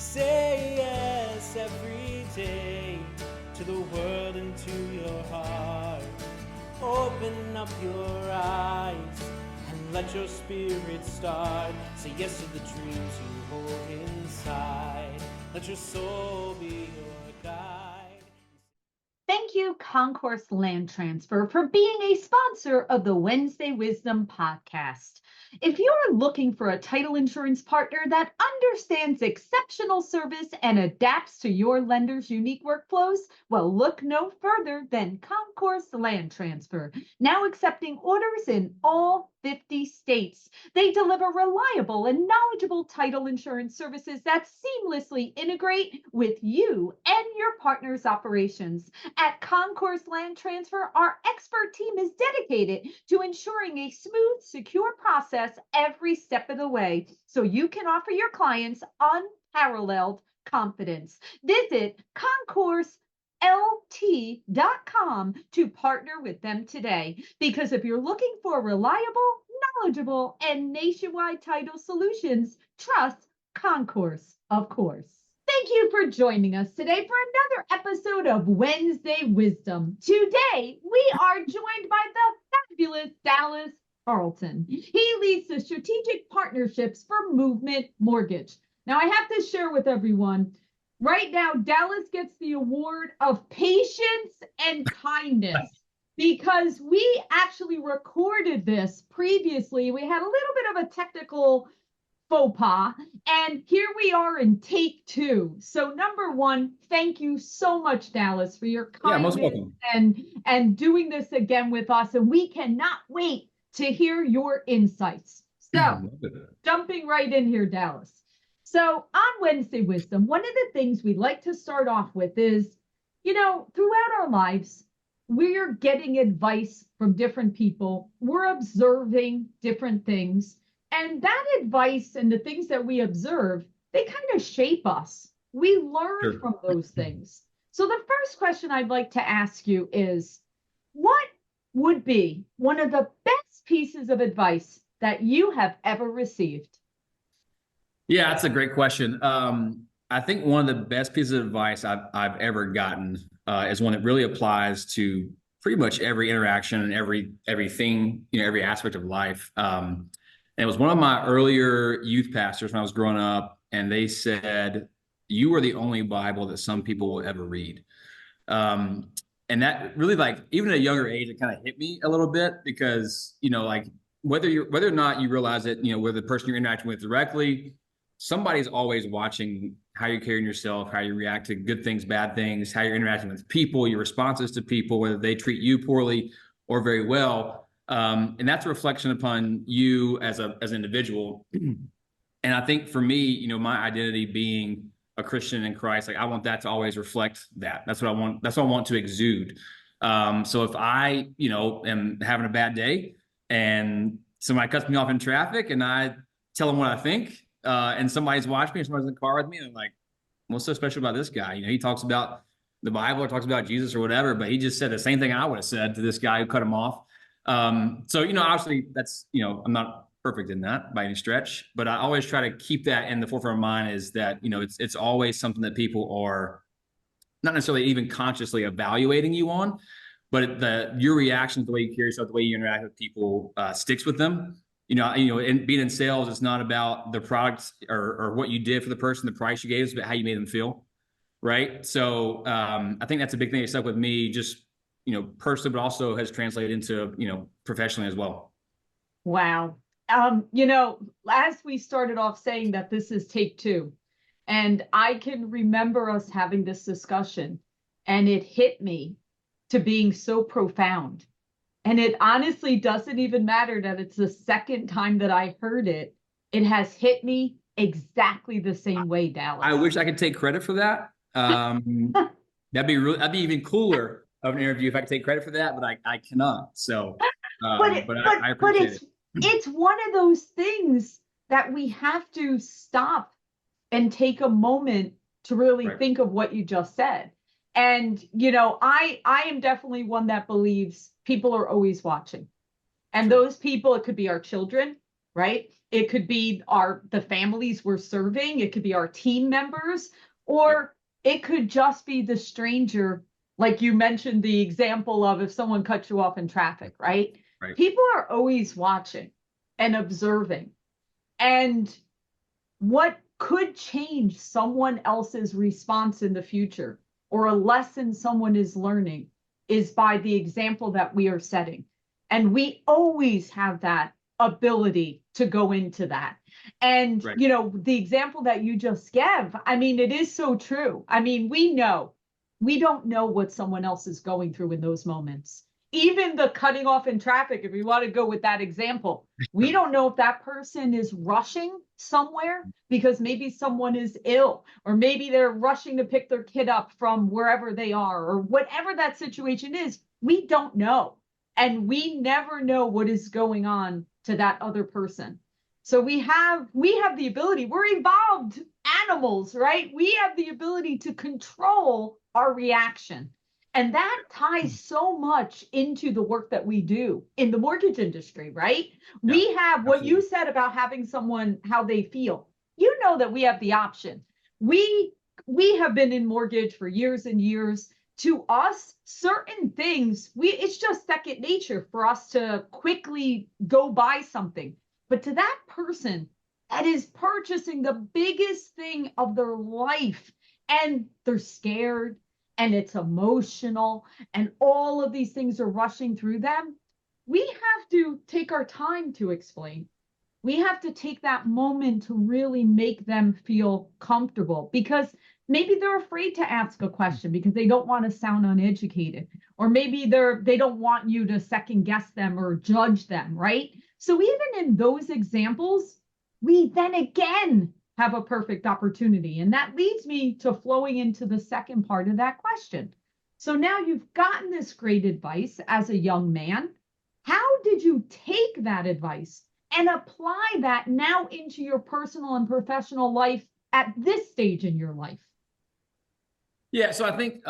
Say yes every day to the world and to your heart. Open up your eyes and let your spirit start. Say yes to the dreams you hold inside. Let your soul be your guide. Thank you, Concourse Land Transfer, for being a sponsor of the Wednesday Wisdom podcast. If you're looking for a title insurance partner that understands exceptional service and adapts to your lender's unique workflows, well, look no further than Concourse Land Transfer, now accepting orders in all 50 states. They deliver reliable and knowledgeable title insurance services that seamlessly integrate with you and your partner's operations. At Concourse Land Transfer, our expert team is dedicated to ensuring a smooth, secure process every step of the way so you can offer your clients unparalleled confidence. Visit concourseLT.com to partner with them today, because if you're looking for reliable, knowledgeable, and nationwide title solutions, trust Concourse, of course. Thank you for joining us today for another episode of Wednesday Wisdom. Today, we are joined by the fabulous Dallas Tarleton. He leads the strategic partnerships for Movement Mortgage. Now, I have to share with everyone, right now, Dallas gets the award of patience and kindness because we actually recorded this previously. We had a little bit of a technical faux pas, and here we are in take two. So number one, thank you so much, Dallas, for your kindness and doing this again with us. And we cannot wait to hear your insights. So jumping right in here, Dallas. So on Wednesday Wisdom, one of the things we like to start off with is, throughout our lives, we're getting advice from different people. We're observing different things. And that advice and the things that we observe, they kind of shape us. We learn from those things. So the first question I'd like to ask you is, what would be one of the best pieces of advice that you have ever received? Yeah, that's a great question. I think one of the best pieces of advice I've ever gotten is one that really applies to pretty much every interaction and everything, every aspect of life. And it was one of my earlier youth pastors when I was growing up, and they said, "You are the only Bible that some people will ever read." And that really, even at a younger age, it kind of hit me a little bit because, whether or not you realize it, with the person you're interacting with directly, somebody's always watching how you're carrying yourself, how you react to good things, bad things, how you're interacting with people, your responses to people, whether they treat you poorly or very well. And that's a reflection upon you as an individual. And I think for me, my identity being a Christian in Christ, I want that to always reflect that. That's what I want. That's what I want to exude. So if I, am having a bad day and somebody cuts me off in traffic and I tell them what I think, and somebody's watching me or somebody's in the car with me, and I'm like, what's so special about this guy? He talks about the Bible or talks about Jesus or whatever, but he just said the same thing I would have said to this guy who cut him off. So, obviously that's, I'm not perfect in that by any stretch, but I always try to keep that in the forefront of mind, is that, it's always something that people are not necessarily even consciously evaluating you on, but your reactions, the way you carry yourself, the way you interact with people, sticks with them. And being in sales, it's not about the product or what you did for the person, the price you gave, it's about how you made them feel. Right. So, I think that's a big thing that stuck with me, just, personally, but also has translated into, professionally as well. Wow. As we started off saying that this is take two, and I can remember us having this discussion, and it hit me to being so profound. And it honestly doesn't even matter that it's the second time that I heard it. It has hit me exactly the same way, Dallas. I wish I could take credit for that. That'd be even cooler of an interview if I could take credit for that, but I cannot. So, I appreciate it. It's one of those things that we have to stop and take a moment to really think of what you just said. And, I am definitely one that believes people are always watching. And those people, it could be our children, right? It could be the families we're serving, it could be our team members, or it could just be the stranger, like you mentioned the example of if someone cuts you off in traffic, right? Right. People are always watching and observing. And what could change someone else's response in the future or a lesson someone is learning is by the example that we are setting. And we always have that ability to go into that. And, Right. The example that you just gave, I mean, it is so true. I mean, we don't know what someone else is going through in those moments. Even the cutting off in traffic, if we want to go with that example, we don't know if that person is rushing somewhere because maybe someone is ill, or maybe they're rushing to pick their kid up from wherever they are, or whatever that situation is. We don't know. And we never know what is going on to that other person. So we have the ability, we're evolved animals, right? We have the ability to control our reaction. And that ties so much into the work that we do in the mortgage industry, right? Yeah, We have what you absolutely. said about having someone, how they feel. You know that we have the option. We have been in mortgage for years and years. To us, certain things, it's just second nature for us to quickly go buy something. But to that person that is purchasing the biggest thing of their life, and they're scared, and it's emotional, and all of these things are rushing through them, we have to take our time to explain. We have to take that moment to really make them feel comfortable, because maybe they're afraid to ask a question because they don't want to sound uneducated, or maybe they don't want you to second guess them or judge them, right? So even in those examples, we then again have a perfect opportunity. And that leads me to flowing into the second part of that question. So now you've gotten this great advice as a young man. How did you take that advice and apply that now into your personal and professional life at this stage in your life? Yeah, so I think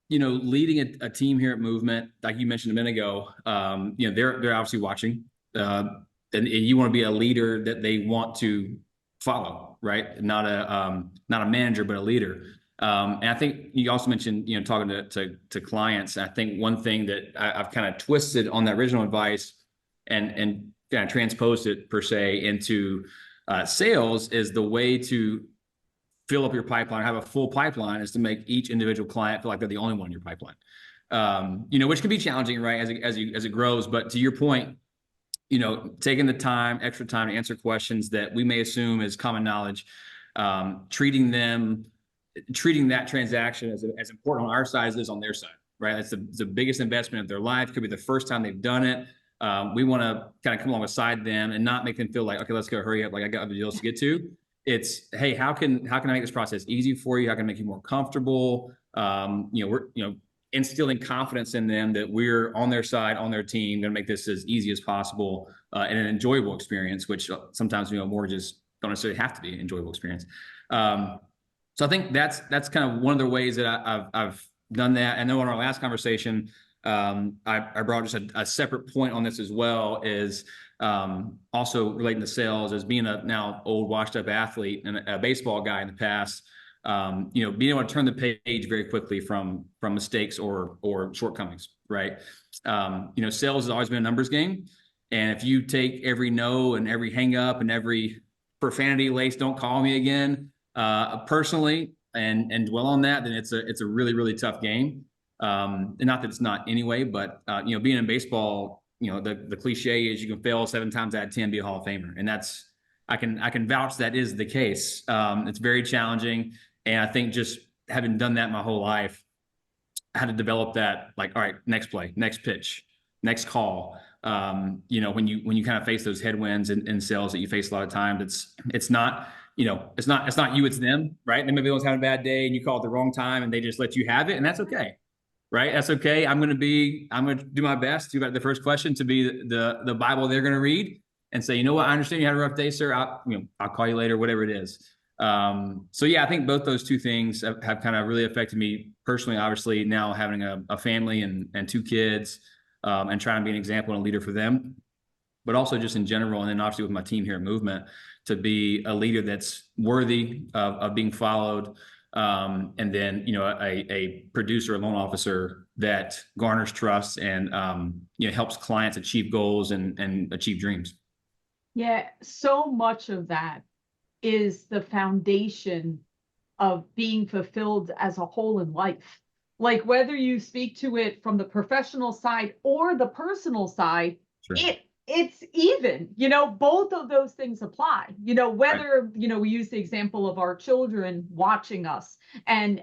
leading a team here at Movement, like you mentioned a minute ago, they're obviously watching, and you want to be a leader that they want to follow, right? Not a manager, but a leader. And I think you also mentioned, talking to clients. I think one thing that I've kind of twisted on that original advice and kind of transposed it per se into sales is the way to fill up your pipeline, have a full pipeline, is to make each individual client feel like they're the only one in your pipeline. Which can be challenging, right, as it grows. But to your point, taking the time, extra time to answer questions that we may assume is common knowledge, treating that transaction as important on our side as it is on their side, right? That's the biggest investment of their life. Could be the first time they've done it. We want to kind of come alongside them and not make them feel like, okay, let's go, hurry up, like I got other deals to get to. It's, hey, how can I make this process easy for you? How can I make you more comfortable? We're instilling confidence in them that we're on their side, on their team, going to make this as easy as possible and an enjoyable experience, which sometimes mortgages don't necessarily have to be an enjoyable experience. So I think that's kind of one of the ways that I've done that. I know in our last conversation, I brought just a separate point on this as well, is also relating to sales, as being a now old washed up athlete and a baseball guy in the past, being able to turn the page very quickly from mistakes or shortcomings, right? Sales has always been a numbers game. And if you take every no and every hang up and every profanity laced "don't call me again" personally and dwell on that, then it's a really, really tough game. And not that it's not anyway, but being in baseball, the cliche is you can fail 7 times out of 10, be a Hall of Famer. And that's, I can vouch that is the case. It's very challenging. And I think just having done that my whole life, I had to develop that, like, all right, next play, next pitch, next call. When you kind of face those headwinds in sales that you face a lot of times, it's not you, it's them, right? And maybe they was having a bad day and you call at the wrong time and they just let you have it. And that's okay. Right. That's okay. I'm going to do my best to, the first question, to be the Bible they're going to read and say, you know what, I understand you had a rough day, sir. I'll call you later, whatever it is. So yeah, I think both those two things have kind of really affected me personally. Obviously now having a family and 2 kids, and trying to be an example and a leader for them. but also just in general. And then obviously with my team here at Movement, to be a leader that's worthy of being followed. And then, a producer, a loan officer that garners trust and, helps clients achieve goals and achieve dreams. Yeah, so much of that is the foundation of being fulfilled as a whole in life. Like whether you speak to it from the professional side or the personal side, Sure. it's even, both of those things apply. Whether, Right. We use the example of our children watching us and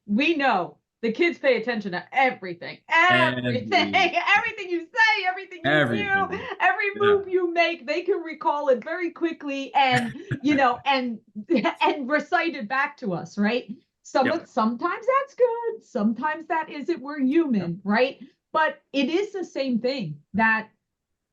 we know the kids pay attention to everything, everything you say, everything you do, Everything. every Yeah. move you make, they can recall it very quickly and, and recite it back to us, right? Yep. Sometimes that's good. Sometimes that isn't. We're human, Yep. right? But it is the same thing that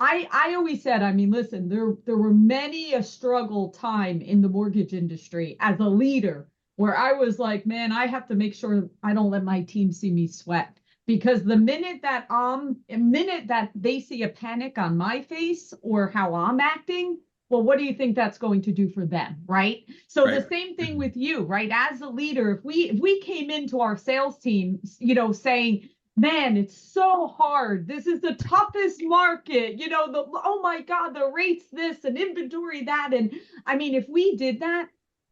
I always said, I mean, listen, there were many a struggle time in the mortgage industry as a leader where I was like, man, I have to make sure I don't let my team see me sweat. Because the minute that they see a panic on my face or how I'm acting, well, what do you think that's going to do for them, right? So Right. the same thing with you, right? As a leader, if we came into our sales team, saying, man, it's so hard. This is the toughest market. Oh my God, the rates this and inventory that. And I mean, if we did that,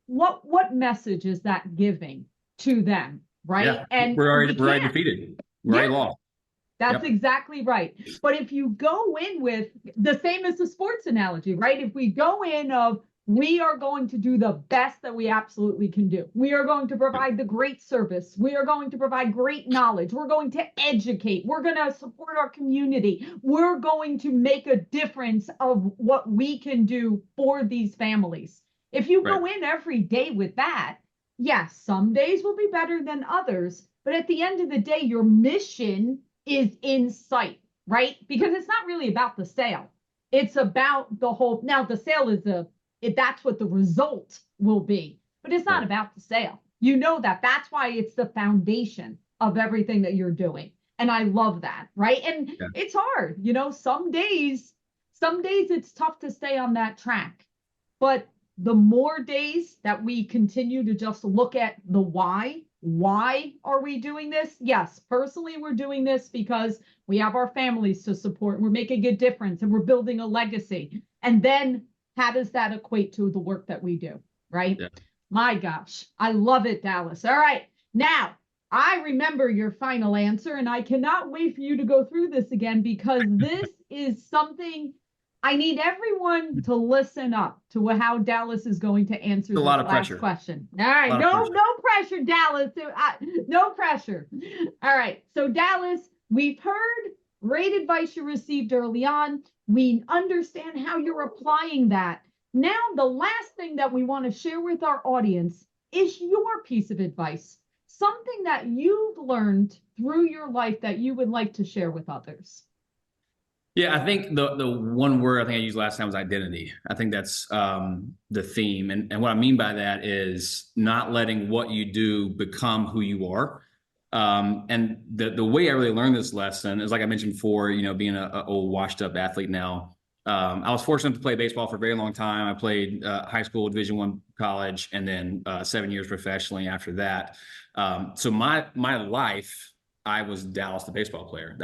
what message is that giving to them? Right. Yeah. And We're we already can't. defeated. We're already Yeah, lost. that's Yep. exactly right. But if you go in with the same as the sports analogy, right? If we go in of we are going to do the best that we absolutely can do. We are going to provide the great service. We are going to provide great knowledge. We're going to educate. We're going to support our community. We're going to make a difference of what we can do for these families. If you Right. go in every day with that, yes, some days will be better than others. But at the end of the day, your mission is in sight, right? Because it's not really about the sale. It's about the whole. Now, the sale is that's what the result will be, but it's not Right. about the sale. That's why it's the foundation of everything that you're doing. And I love that, right? And Yeah. it's hard, some days it's tough to stay on that track. But the more days that we continue to just look at the why are we doing this? Yes, personally, we're doing this because we have our families to support. We're making a difference and we're building a legacy. And then how does that equate to the work that we do? Right? Yeah. My gosh, I love it, Dallas. All right. Now, I remember your final answer, and I cannot wait for you to go through this again because this is something I need everyone to listen up to how Dallas is going to answer It's a this lot of last pressure. question. All right, A lot of no, pressure. no pressure, Dallas. No pressure. All right, so Dallas, we've heard great advice you received early on. We understand how you're applying that. Now, the last thing that we want to share with our audience is your piece of advice, something that you've learned through your life that you would like to share with others. Yeah, I think the one word I think I used last time was identity. I think that's the theme. And what I mean by that is not letting what you do become who you are. And the way I really learned this lesson is, like I mentioned before, being a old washed up athlete now. I was fortunate to play baseball for a very long time. I played high school, Division I, college, and then 7 years professionally after that. So my life, I was Dallas, the baseball player.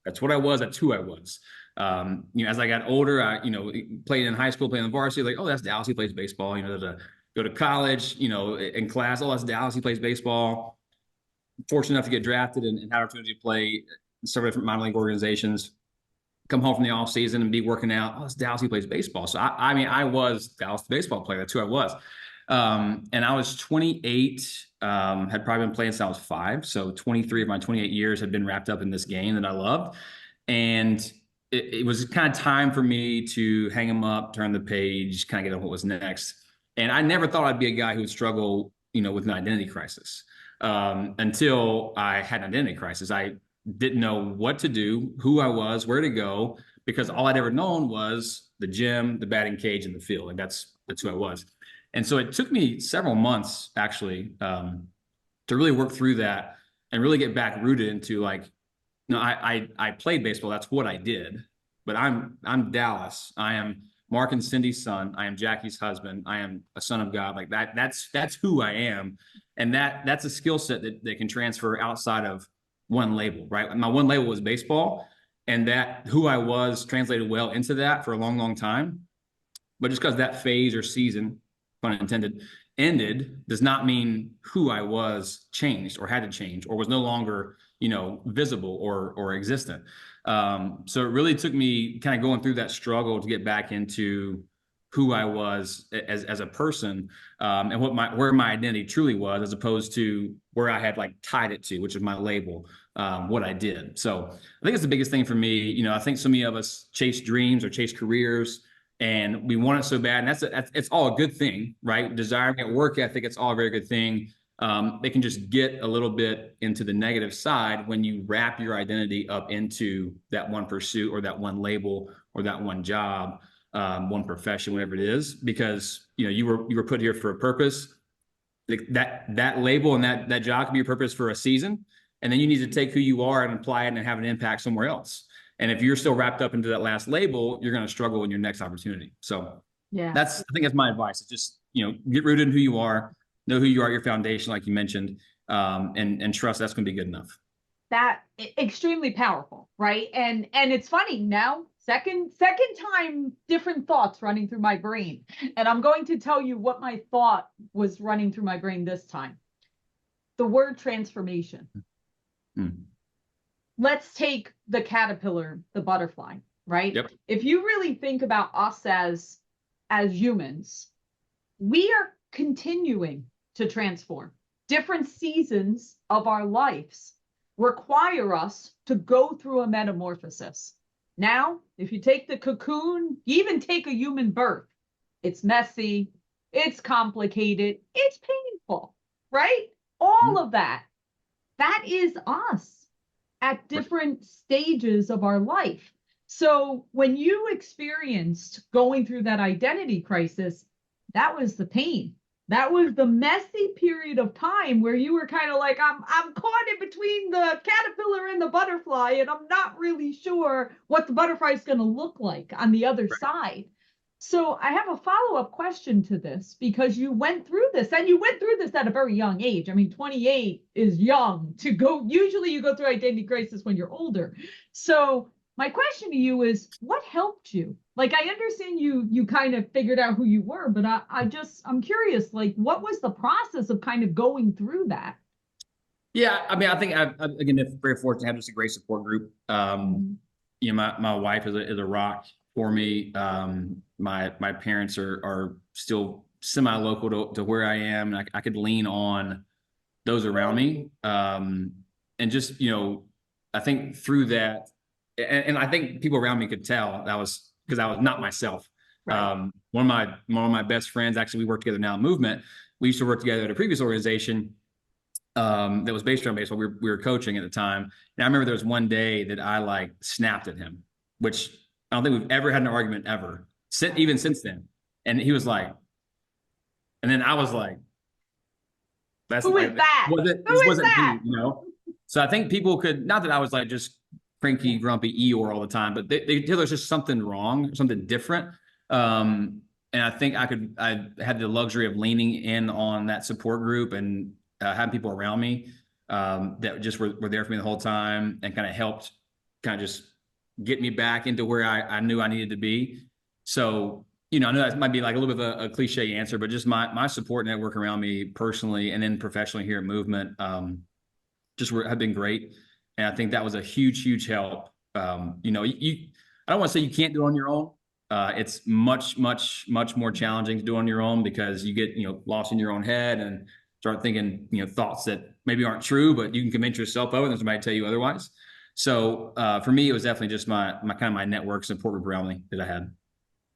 That's what I was. That's who I was. As I got older, I played in high school, playing in the varsity. Like, oh, that's Dallas. He plays baseball. Go to college. In class, oh, that's Dallas. He plays baseball. Fortunate enough to get drafted and have opportunity to play several different minor league organizations. Come home from the off season and be working out. Oh, it's Dallas. He plays baseball. So I was Dallas, the baseball player. That's who I was. And I was 28. Had probably been playing since I was 5. So 23 of my 28 years had been wrapped up in this game that I loved. And it was kind of time for me to hang them up, turn the page, kind of get on what was next. And I never thought I'd be a guy who would struggle, with an identity crisis. Until I had an identity crisis. I didn't know what to do, who I was, where to go, because all I'd ever known was the gym, the batting cage, and the field. And that's who I was. And so it took me several months actually to really work through that and really get back rooted into I played baseball. That's what I did. but I'm Dallas. I am Mark and Cindy's son. I am Jackie's husband. I am a son of God. Like that. That's who I am, and that's a skill set that can transfer outside of one label. Right. My one label was baseball, and that who I was translated well into that for a long, long time. But just because that phase or season, pun intended, ended does not mean who I was changed or had to change or was no longer, visible or existent. So it really took me kind of going through that struggle to get back into who I was as a person, and where my identity truly was, as opposed to where I had like tied it to, which is my label, what I did. So I think it's the biggest thing for me. I think so many of us chase dreams or chase careers, and we want it so bad, and it's all a good thing, right? Desiring it, work ethic, it's all a very good thing. They can just get a little bit into the negative side when you wrap your identity up into that one pursuit or that one label or that one job, one profession, whatever it is, because you were put here for a purpose. That label and that job can be a purpose for a season, and then you need to take who you are and apply it and have an impact somewhere else. And if you're still wrapped up into that last label, you're going to struggle in your next opportunity. So Yeah. I think that's my advice. It's just, get rooted in who you are, know who you are, your foundation, like you mentioned, and trust that's going to be good enough. That extremely powerful, right? And it's funny now, second time, different thoughts running through my brain. And I'm going to tell you what my thought was running through my brain this time. The word transformation. Mm. Let's take the caterpillar, the butterfly, right? Yep. If you really think about us as humans, we are continuing to transform. Different seasons of our lives require us to go through a metamorphosis. Now, if you take the cocoon, even take a human birth, it's messy, it's complicated, it's painful, right? All of that is us at different stages of our life. So when you experienced going through that identity crisis, that was the pain. That was the messy period of time where you were kind of like, I'm caught in between the caterpillar and the butterfly, and I'm not really sure what the butterfly is going to look like on the other side. So I have a follow-up question to this, because you went through this, and you went through this at a very young age. I mean, 28 is young to go. Usually you go through identity crisis when you're older. So my question to you is, what helped you? Like, I understand you kind of figured out who you were, but I'm curious, like, what was the process of kind of going through that? Yeah, I mean, I think again, very fortunate to have just a great support group. My wife is a rock for me. My parents are still semi-local to where I am, and I could lean on those around me. And just, I think through that, and I think people around me could tell that was because I was not myself. Right. One of my best friends, actually, we work together now in Movement. We used to work together at a previous organization that was based around baseball. We were coaching at the time. And I remember there was one day that I like snapped at him, which I don't think we've ever had an argument ever, even since then. And he was like, and then I was like, "That's who is that? This wasn't me, So I think people could, not that I was like just cranky, grumpy Eeyore all the time, but they tell there's just something wrong, something different. And I think I had the luxury of leaning in on that support group and having people around me that just were there for me the whole time and kind of helped kind of just get me back into where I knew I needed to be. So, I know that might be like a little bit of a cliche answer, but just my support network around me personally and then professionally here at Movement have been great. And I think that was a huge, huge help. I don't want to say you can't do it on your own. It's much, much, much more challenging to do on your own because you get, lost in your own head and start thinking, thoughts that maybe aren't true, but you can convince yourself of it and somebody tell you otherwise. So for me, it was definitely just my kind of my network support group around me that I had.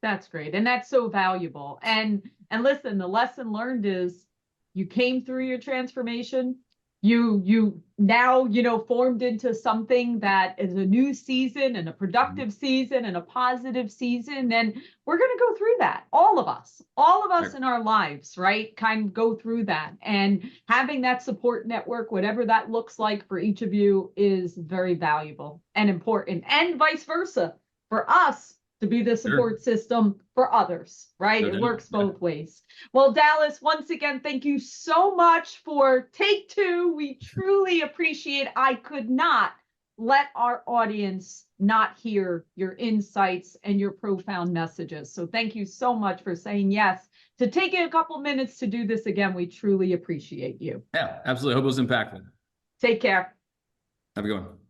That's great. And that's so valuable. And listen, the lesson learned is you came through your transformation. You now, formed into something that is a new season and a productive season and a positive season. And we're going to go through that. All of us sure. In our lives, right? Kind of go through that, and having that support network, whatever that looks like for each of you, is very valuable and important, and vice versa. for us to be the support system for others, right? No It doubt. works Yeah. both ways. Well, Dallas, once again, thank you so much for take two. We truly appreciate. I could not let our audience not hear your insights and your profound messages. So thank you so much for saying yes to taking a couple minutes to do this again. We truly appreciate you. Yeah, absolutely. Hope it was impactful. Take care. Have a good one.